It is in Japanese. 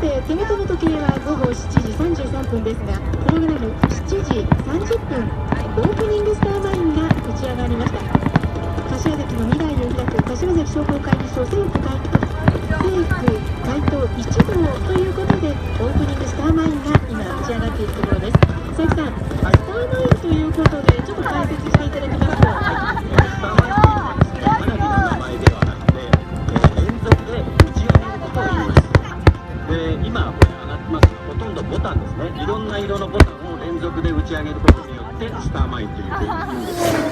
て手元の時計は午後7時33分ですが、プログラム7時30分オープニングスターマインが打ち上がりました。柏崎の未来を開く柏崎商工会議所政府街頭1号ということで、オープニングスターマインが今打ち上がっているところです。佐伯さん、スターマインということでちょっと解説していただけますか。スターマインというのはですね、花火の名前ではなくて、連続で打ち上げることを言います。で、今これ上がってますが、ほとんどボタンですね。いろんな色のボタンを連続で打ち上げることによってスターマインというふうに言うんです。